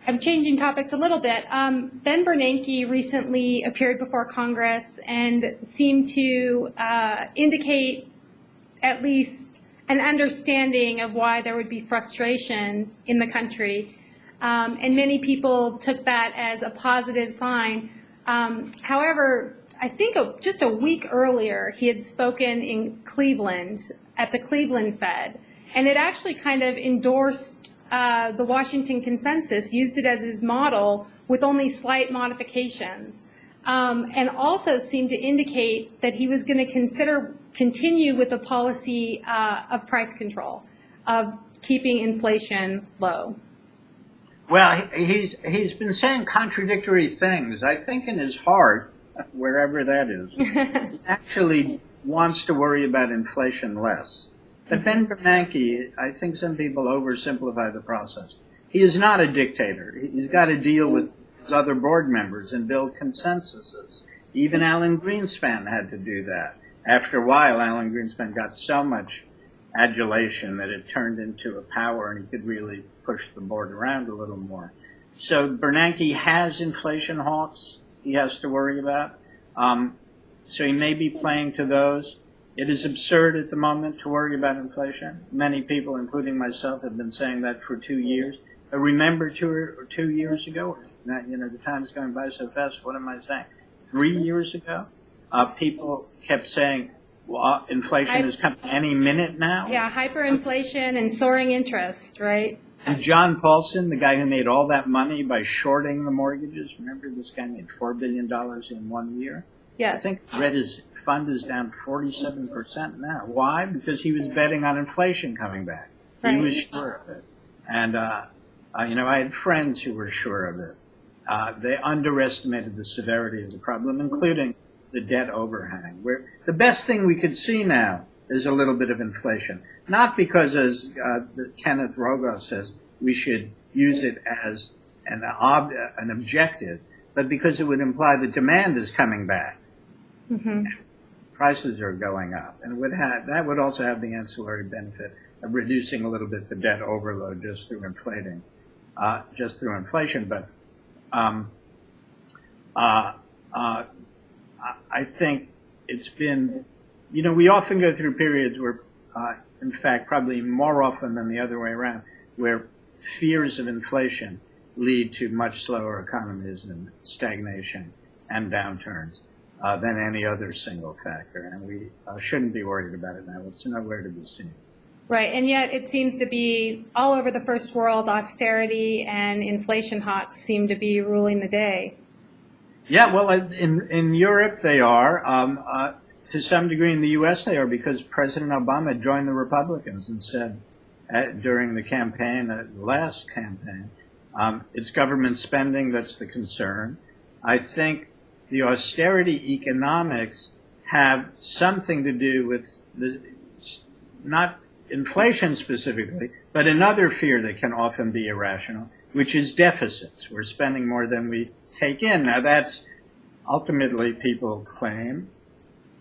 I'm changing topics a little bit. Ben Bernanke recently appeared before Congress and seemed to indicate at least an understanding of why there would be frustration in the country. And many people took that as a positive sign. However, I think just a week earlier, he had spoken in Cleveland at the Cleveland Fed, and it actually kind of endorsed the Washington consensus, used it as his model with only slight modifications, and also seemed to indicate that he was going to continue with the policy of price control, of keeping inflation low. Well, he's been saying contradictory things. I think in his heart, wherever that is, he actually wants to worry about inflation less. But Ben Bernanke, I think some people oversimplify the process. He is not a dictator. He's got to deal with his other board members and build consensuses. Even Alan Greenspan had to do that. After a while, Alan Greenspan got so much adulation that it turned into a power and he could really push the board around a little more. So Bernanke has inflation hawks he has to worry about. So he may be playing to those. It is absurd at the moment to worry about inflation. Many people, including myself, have been saying that for 2 years. But remember 2 years ago, the time's going by so fast, what am I saying? 3 years ago, people kept saying, well, inflation is coming any minute now. Yeah, hyperinflation and soaring interest, right? And John Paulson, the guy who made all that money by shorting the mortgages, remember this guy made $4 billion in 1 year? Yes. I think his fund is down 47% now. Why? Because he was betting on inflation coming back. Right. He was sure of it. And, I had friends who were sure of it. They underestimated the severity of the problem, including the debt overhang. The best thing we could see now is a little bit of inflation. Not because, as Kenneth Rogoff says, we should use it as an objective, but because it would imply the demand is coming back. Mm-hmm. Prices are going up, and that would also have the ancillary benefit of reducing a little bit the debt overload just through inflation. But I think it's been, we often go through periods where, in fact, probably more often than the other way around, where fears of inflation lead to much slower economies and stagnation and downturns than any other single factor. And we shouldn't be worried about it now. It's nowhere to be seen. Right, and yet it seems to be all over the first world, austerity and inflation hawks seem to be ruling the day. Yeah, well, in Europe they are. To some degree in the U.S. they are, because President Obama joined the Republicans and said during the last campaign, it's government spending that's the concern. I think the austerity economics have something to do with not inflation specifically, but another fear that can often be irrational, which is deficits. We're spending more than we take in. Now that's ultimately people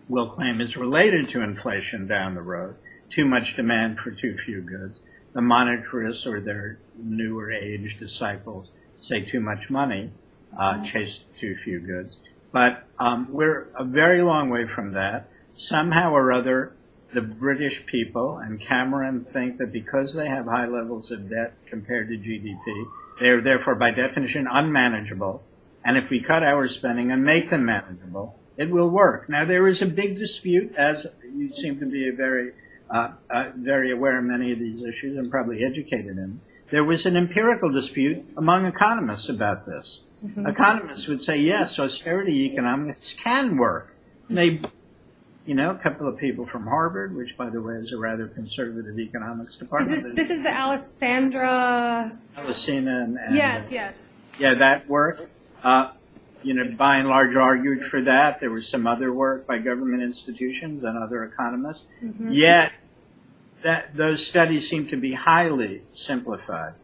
will claim is related to inflation down the road. Too much demand for too few goods. The monetarists or their newer age disciples say too much money, chase too few goods. But we're a very long way from that. Somehow or other, the British people and Cameron think that because they have high levels of debt compared to GDP, they are therefore by definition unmanageable. And if we cut our spending and make them manageable, it will work. Now, there is a big dispute, as you seem to be very aware of many of these issues and probably educated in. There was an empirical dispute among economists about this. Mm-hmm. Economists would say, yes, austerity economics can work. They, a couple of people from Harvard, which, by the way, is a rather conservative economics department. This is the Alessandra... Alessina and yes. Yeah, that worked. By and large argued for that. There was some other work by government institutions and other economists. Mm-hmm. Yet, those studies seem to be highly simplified.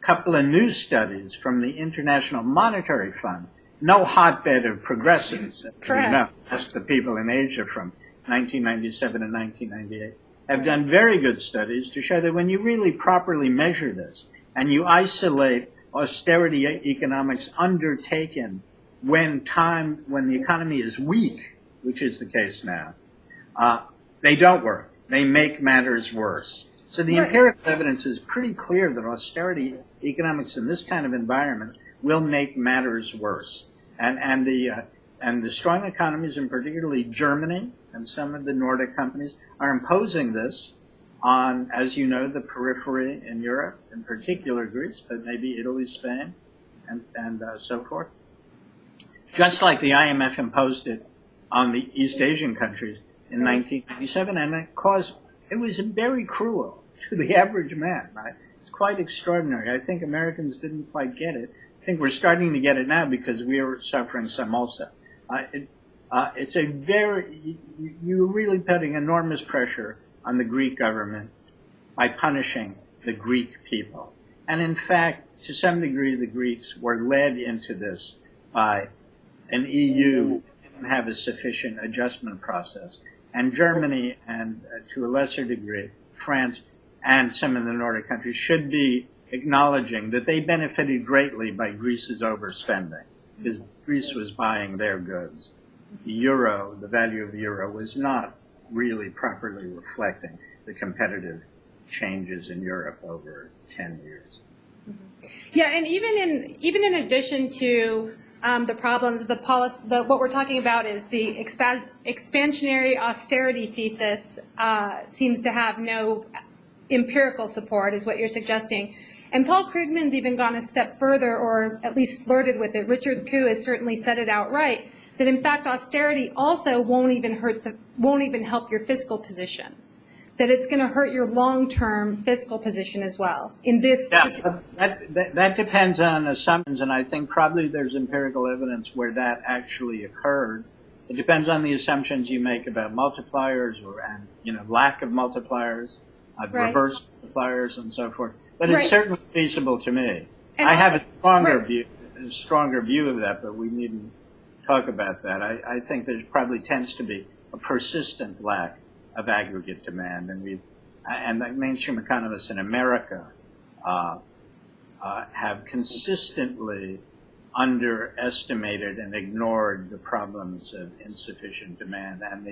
A couple of new studies from the International Monetary Fund, no hotbed of progressives. Correct. Ask the people in Asia from 1997 and 1998, have done very good studies to show that when you really properly measure this and you isolate austerity economics undertaken when the economy is weak, which is the case now, they don't work. They make matters worse. So the empirical evidence is pretty clear that austerity economics in this kind of environment will make matters worse. And the strong economies, and particularly Germany and some of the Nordic companies, are imposing this on, as you know, the periphery in Europe, in particular Greece, but maybe Italy, Spain, and so forth. Just like the IMF imposed it on the East Asian countries in 1997, and it was very cruel to the average man. Right? It's quite extraordinary. I think Americans didn't quite get it. I think we're starting to get it now because we are suffering some also. It's a you're really putting enormous pressure on the Greek government by punishing the Greek people. And in fact, to some degree, the Greeks were led into this by an EU that didn't have a sufficient adjustment process. And Germany, and to a lesser degree, France and some of the Nordic countries should be acknowledging that they benefited greatly by Greece's overspending, because Greece was buying their goods. The euro, the value of the euro, was not really properly reflecting the competitive changes in Europe over 10 years. Yeah, and even in addition to the problems, what we're talking about is the expansionary austerity thesis seems to have no empirical support, is what you're suggesting. And Paul Krugman's even gone a step further, or at least flirted with it. Richard Koo has certainly said it outright, that in fact austerity also won't even help your fiscal position. That it's going to hurt your long-term fiscal position as well. In this, that depends on assumptions, and I think probably there's empirical evidence where that actually occurred. It depends on the assumptions you make about multipliers and lack of multipliers, reverse multipliers, and so forth. But it's certainly feasible to me. And I have a stronger view of that, but we needn't talk about that. I think there probably tends to be a persistent lack of aggregate demand, and the mainstream economists in America have consistently underestimated and ignored the problems of insufficient demand and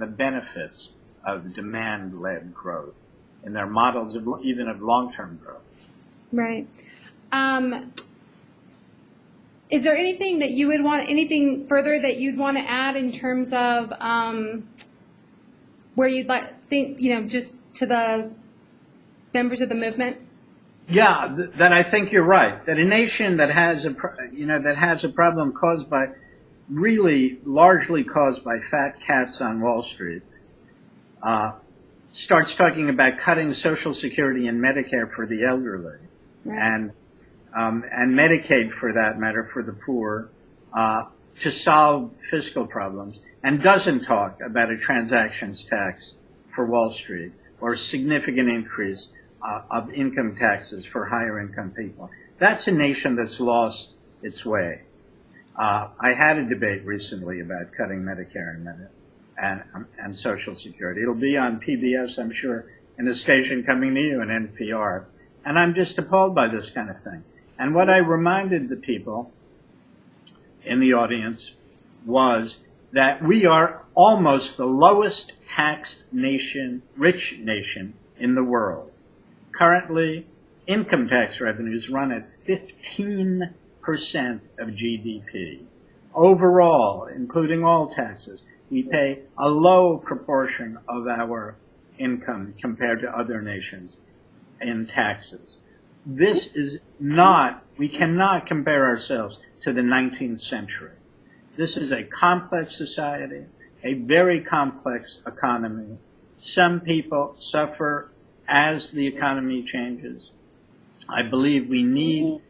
the benefits of demand-led growth in their models of even of long-term growth. Right. Is there anything that you would anything further that you'd want to add in terms of where you'd just to the members of the movement? Yeah, that I think you're right. That a nation that has a problem largely caused by fat cats on Wall Street, starts talking about cutting Social Security and Medicare for the elderly, and Medicaid, for that matter, for the poor, to solve fiscal problems, and doesn't talk about a transactions tax for Wall Street or a significant increase of income taxes for higher income people. That's a nation that's lost its way. I had a debate recently about cutting Medicare and Social Security. It'll be on PBS, I'm sure, in a station coming to you, in NPR. And I'm just appalled by this kind of thing. And what I reminded the people in the audience was that we are almost the lowest taxed nation, rich nation in the world. Currently, income tax revenues run at 15% of GDP. Overall, including all taxes, we pay a low proportion of our income compared to other nations in taxes. This is we cannot compare ourselves to the 19th century. This is a complex society, a very complex economy. Some people suffer as the economy changes. I believe we need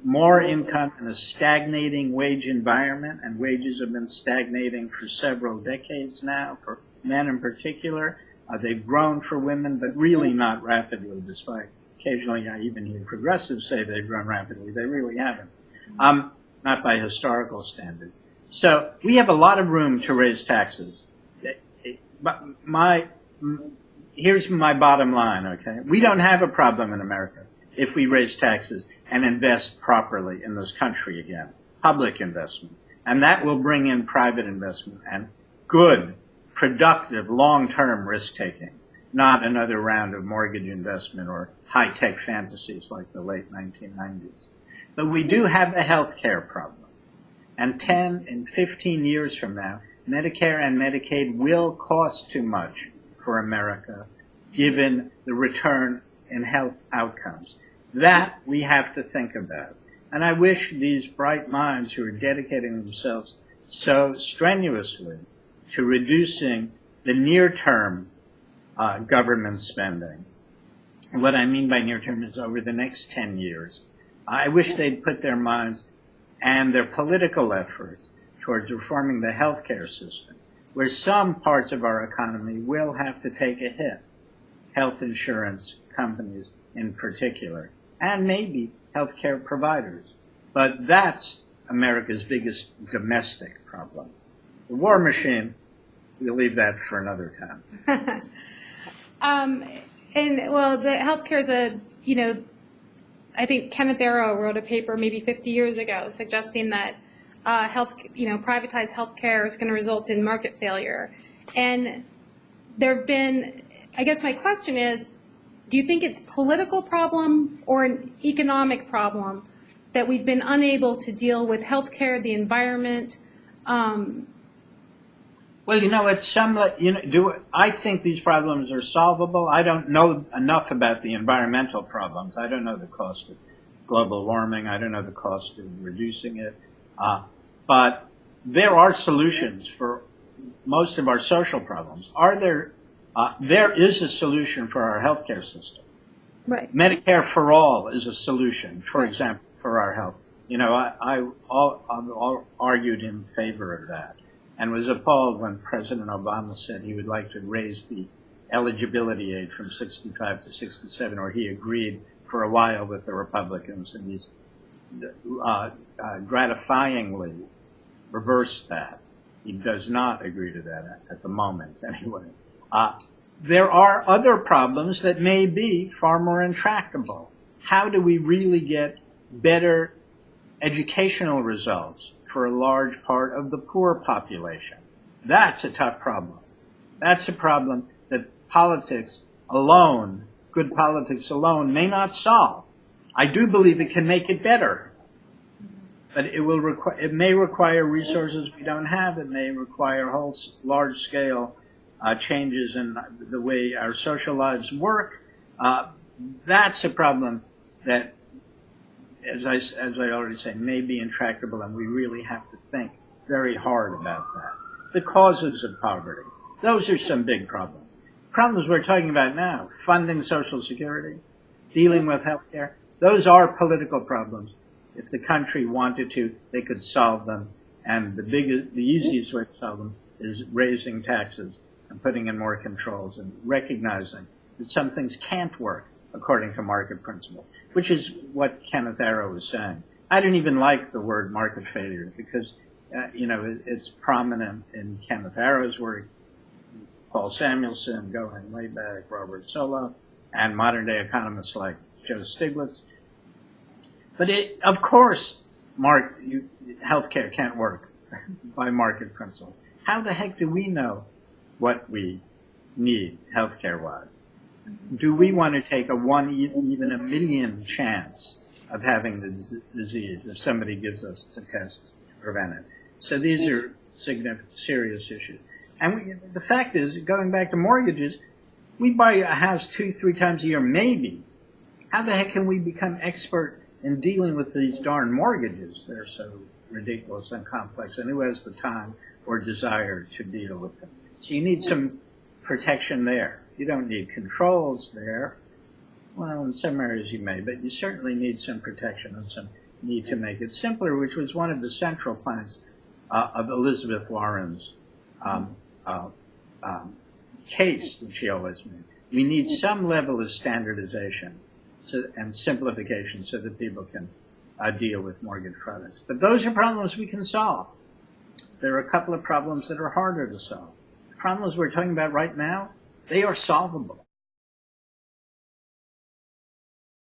more income in a stagnating wage environment, and wages have been stagnating for several decades now, for men in particular. They've grown for women, but really not rapidly, despite occasionally I even hear progressives say they've grown rapidly. They really haven't, not by historical standards. So we have a lot of room to raise taxes. But here's my bottom line, okay? We don't have a problem in America if we raise taxes and invest properly in this country again, public investment. And that will bring in private investment and good, productive, long-term risk-taking, not another round of mortgage investment or high-tech fantasies like the late 1990s. But we do have a health care problem. And 10 and 15 years from now, Medicare and Medicaid will cost too much for America, given the return in health outcomes. That we have to think about. And I wish these bright minds who are dedicating themselves so strenuously to reducing the near-term government spending. And what I mean by near-term is over the next 10 years. I wish they'd put their minds and their political efforts towards reforming the healthcare system, where some parts of our economy will have to take a hit, health insurance companies in particular, and maybe healthcare providers. But that's America's biggest domestic problem. The war machine, we'll leave that for another time. And well, the healthcare is I think Kenneth Arrow wrote a paper maybe 50 years ago suggesting that privatized healthcare is going to result in market failure. And there have been, I guess my question is, do you think it's a political problem or an economic problem that we've been unable to deal with healthcare, the environment? Well, it's somewhat, I think these problems are solvable. I don't know enough about the environmental problems. I don't know the cost of global warming. I don't know the cost of reducing it. But there are solutions for most of our social problems. There is a solution for our healthcare system. Right. Medicare for all is a solution, for example, for our health. I've argued in favor of that, and was appalled when President Obama said he would like to raise the eligibility age from 65 to 67, or he agreed for a while with the Republicans, and he's gratifyingly reversed that. He does not agree to that at the moment, anyway. There are other problems that may be far more intractable. How do we really get better educational results for a large part of the poor population? That's a tough problem. That's a problem that politics alone, good politics alone, may not solve. I do believe it can make it better, but it may require resources we don't have. It may require large-scale changes in the way our social lives work. That's a problem that, as I already say, may be intractable, and we really have to think very hard about that. The causes of poverty, those are some big problems. Problems we're talking about now, funding Social Security, dealing with health care, those are political problems. If the country wanted to, they could solve them, and the easiest way to solve them is raising taxes and putting in more controls and recognizing that some things can't work according to market principles, which is what Kenneth Arrow was saying. I didn't even like the word market failure because, it's prominent in Kenneth Arrow's work, Paul Samuelson, going way back, Robert Solow, and modern-day economists like Joe Stiglitz. But of course, healthcare can't work by market principles. How the heck do we know what we need healthcare-wise? Do we want to take even a million chance of having the disease if somebody gives us a test to prevent it? So these are significant, serious issues. And the fact is, going back to mortgages, we buy a house 2-3 times a year, maybe. How the heck can we become expert in dealing with these darn mortgages? They're so ridiculous and complex, and who has the time or desire to deal with them? So you need some protection there. You don't need controls there. Well, in some areas you may, but you certainly need some protection and some need to make it simpler, which was one of the central planks of Elizabeth Warren's case that she always made. We need some level of standardization and simplification so that people can deal with mortgage products. But those are problems we can solve. There are a couple of problems that are harder to solve. The problems we're talking about right now, they are solvable.